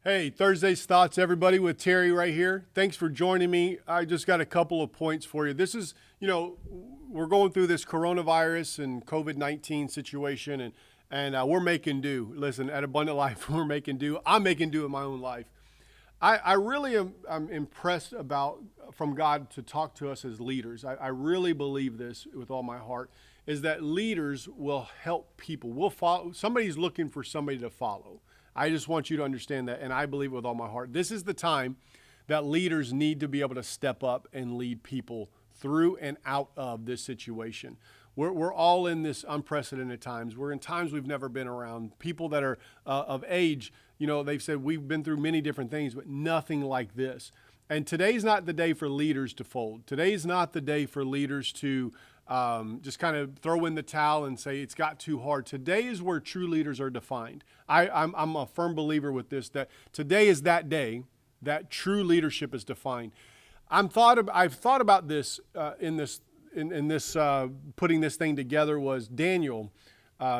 Hey, Thursday's Thoughts, everybody, with Terry right here. Thanks for joining me. I just got a couple of points for you. This is, we're going through this coronavirus and COVID-19 situation, and we're making do. Listen, at Abundant Life, we're making do. I'm making do in my own life. I really am I'm impressed from God to talk to us as leaders. I really believe this with all my heart, is that leaders will help people. We'll follow. Somebody's looking for somebody to follow. I just want you to understand that, and I believe with all my heart. This is the time that leaders need to be able to step up and lead people through and out of this situation. We're all in this unprecedented times. We're in times we've never been around. People that are of age, they've said we've been through many different things, but nothing like this. And today's not the day for leaders to fold. Today's not the day for leaders to just kind of throw in the towel and say it's got too hard. Today is where true leaders are defined. I'm a firm believer with this, that today is that day that true leadership is defined. I've thought about this in this putting this thing together was Daniel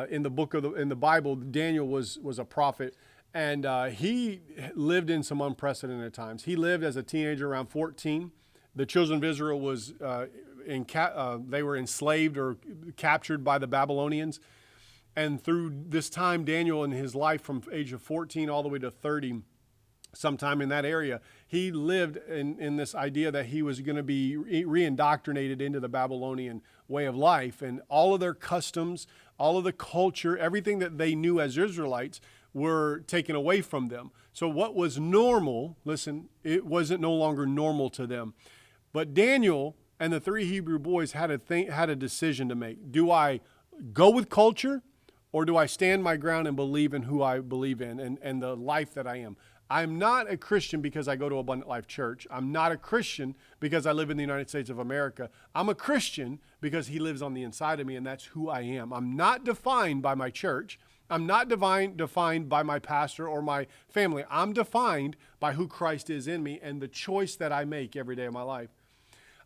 in the Bible. Daniel was a prophet, and he lived in some unprecedented times. He lived as a teenager around 14. The children of Israel was they were enslaved or captured by the Babylonians. And through this time, Daniel in his life from age of 14 all the way to 30, sometime in that area, he lived in this idea that he was going to be re-indoctrinated into the Babylonian way of life. And all of their customs, all of the culture, everything that they knew as Israelites were taken away from them. So what was normal, listen, it wasn't no longer normal to them. But Daniel and the three Hebrew boys had a decision to make. Do I go with culture, or do I stand my ground and believe in who I believe in and the life that I am? I'm not a Christian because I go to Abundant Life Church. I'm not a Christian because I live in the United States of America. I'm a Christian because he lives on the inside of me, and that's who I am. I'm not defined by my church. I'm not defined by my pastor or my family. I'm defined by who Christ is in me and the choice that I make every day of my life.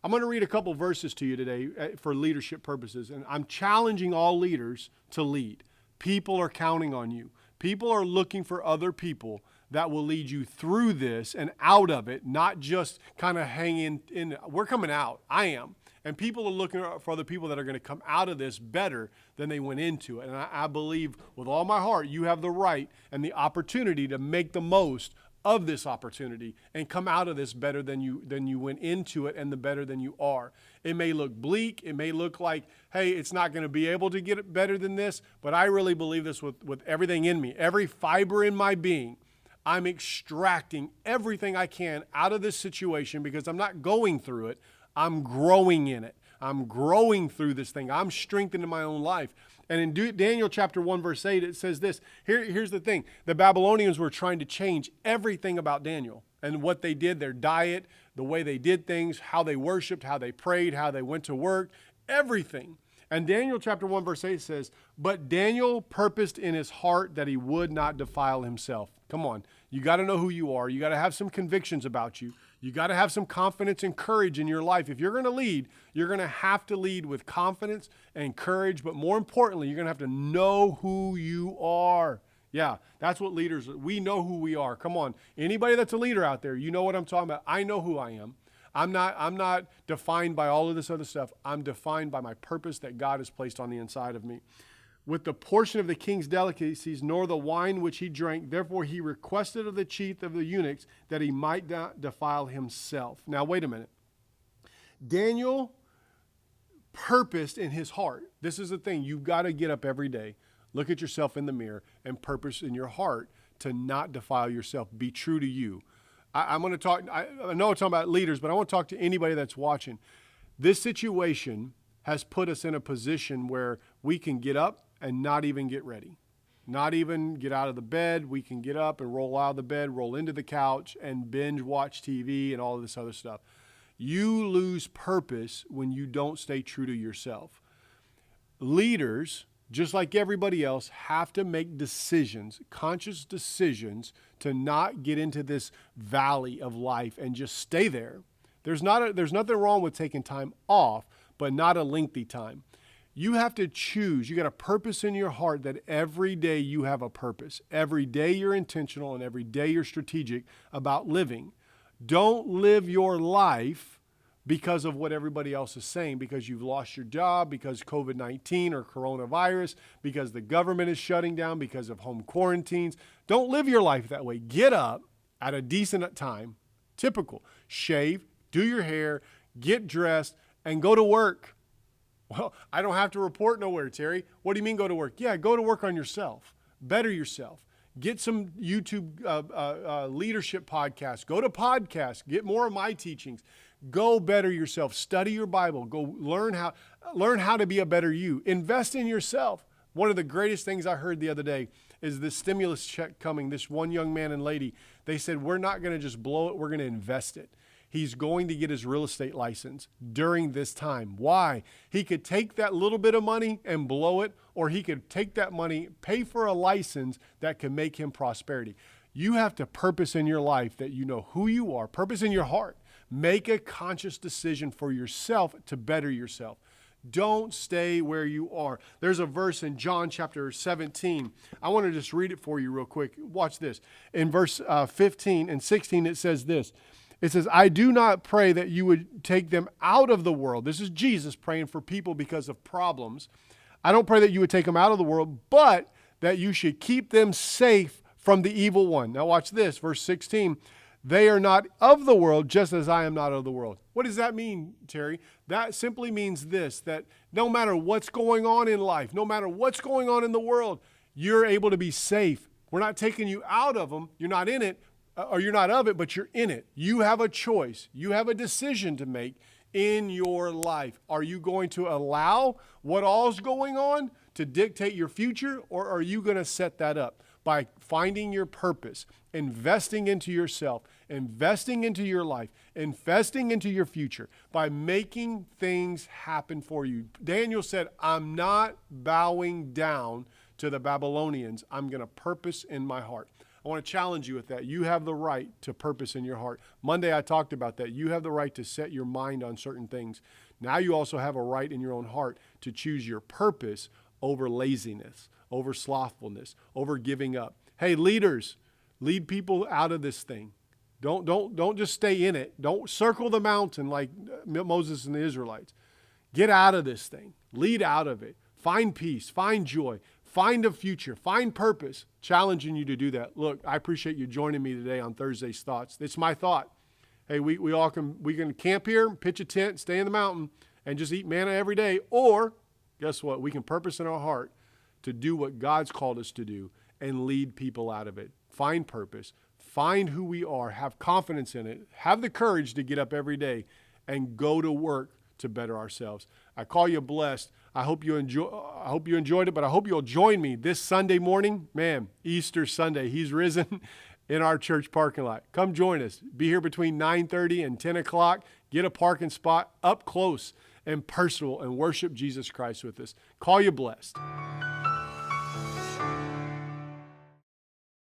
I'm going to read a couple verses to you today for leadership purposes, and I'm challenging all leaders to lead. People are counting on you. People are looking for other people that will lead you through this and out of it, not just kind of hanging in. We're coming out. I am. And people are looking for other people that are going to come out of this better than they went into it. And I believe with all my heart, you have the right and the opportunity to make the most of this opportunity and come out of this better than you went into it, and the better than you are. It may look bleak. It may look like, hey, it's not going to be able to get it better than this. But I really believe this with everything in me, every fiber in my being. I'm extracting everything I can out of this situation because I'm not going through it. I'm growing in it. I'm growing through this thing. I'm strengthened in my own life. And in Daniel chapter 1, verse 8, it says this. Here's the thing. The Babylonians were trying to change everything about Daniel and what they did, their diet, the way they did things, how they worshiped, how they prayed, how they went to work, everything. And Daniel chapter 1, verse 8 says, "But Daniel purposed in his heart that he would not defile himself." Come on. You got to know who you are. You got to have some convictions about you. You got to have some confidence and courage in your life. If you're going to lead, you're going to have to lead with confidence and courage. But more importantly, you're going to have to know who you are. Yeah, that's what leaders, we know who we are. Come on. Anybody that's a leader out there, you know what I'm talking about. I know who I am. I'm not defined by all of this other stuff. I'm defined by my purpose that God has placed on the inside of me. With the portion of the king's delicacies, nor the wine which he drank. Therefore he requested of the chief of the eunuchs that he might not defile himself. Now, wait a minute. Daniel purposed in his heart. This is the thing. You've got to get up every day, look at yourself in the mirror, and purpose in your heart to not defile yourself. Be true to you. I'm going to talk, I know I'm talking about leaders, but I want to talk to anybody that's watching. This situation has put us in a position where we can get up and not even get ready. Not even get out of the bed. We can get up and roll out of the bed, roll into the couch, and binge watch TV and all of this other stuff. You lose purpose when you don't stay true to yourself. Leaders, just like everybody else, have to make decisions, conscious decisions, to not get into this valley of life and just stay there. There's nothing wrong with taking time off, but not a lengthy time. You have to choose. You got a purpose in your heart that every day you have a purpose. Every day you're intentional and every day you're strategic about living. Don't live your life because of what everybody else is saying, because you've lost your job, because COVID-19 or coronavirus, because the government is shutting down, because of home quarantines. Don't live your life that way. Get up at a decent time, typical, shave, do your hair, get dressed, and go to work. Well, I don't have to report nowhere, Terry. What do you mean go to work? Yeah, go to work on yourself. Better yourself. Get some YouTube leadership podcasts. Go to podcasts. Get more of my teachings. Go better yourself. Study your Bible. Go learn how to be a better you. Invest in yourself. One of the greatest things I heard the other day is this stimulus check coming. This one young man and lady, they said, we're not going to just blow it. We're going to invest it. He's going to get his real estate license during this time. Why? He could take that little bit of money and blow it, or he could take that money, pay for a license that can make him prosperity. You have to purpose in your life that you know who you are, purpose in your heart. Make a conscious decision for yourself to better yourself. Don't stay where you are. There's a verse in John chapter 17. I want to just read it for you real quick. Watch this. In verse 15 and 16, it says this. It says, I do not pray that you would take them out of the world. This is Jesus praying for people because of problems. I don't pray that you would take them out of the world, but that you should keep them safe from the evil one. Now watch this, verse 16. They are not of the world, just as I am not of the world. What does that mean, Terry? That simply means this, that no matter what's going on in life, no matter what's going on in the world, you're able to be safe. We're not taking you out of them. You're not in it. Or you're not of it, but you're in it. You have a choice. You have a decision to make in your life. Are you going to allow what all's going on to dictate your future, or are you going to set that up by finding your purpose, investing into yourself, investing into your life, investing into your future, by making things happen for you? Daniel said, I'm not bowing down to the Babylonians. I'm going to purpose in my heart. I want to challenge you with that. You have the right to purpose in your heart. Monday, I talked about that. You have the right to set your mind on certain things. Now you also have a right in your own heart to choose your purpose over laziness, over slothfulness, over giving up. Hey, leaders, lead people out of this thing. Don't just stay in it. Don't circle the mountain like Moses and the Israelites. Get out of this thing. Lead out of it. Find peace. Find joy. Find a future, find purpose, challenging you to do that. Look, I appreciate you joining me today on Thursday's Thoughts. It's my thought. Hey, we can camp here, pitch a tent, stay in the mountain, and just eat manna every day. Or, guess what? We can purpose in our heart to do what God's called us to do and lead people out of it. Find purpose, find who we are, have confidence in it, have the courage to get up every day and go to work to better ourselves. I call you blessed. I hope you enjoyed it, but I hope you'll join me this Sunday morning. Man, Easter Sunday, he's risen in our church parking lot. Come join us. Be here between 9:30 and 10 o'clock. Get a parking spot up close and personal and worship Jesus Christ with us. Call you blessed.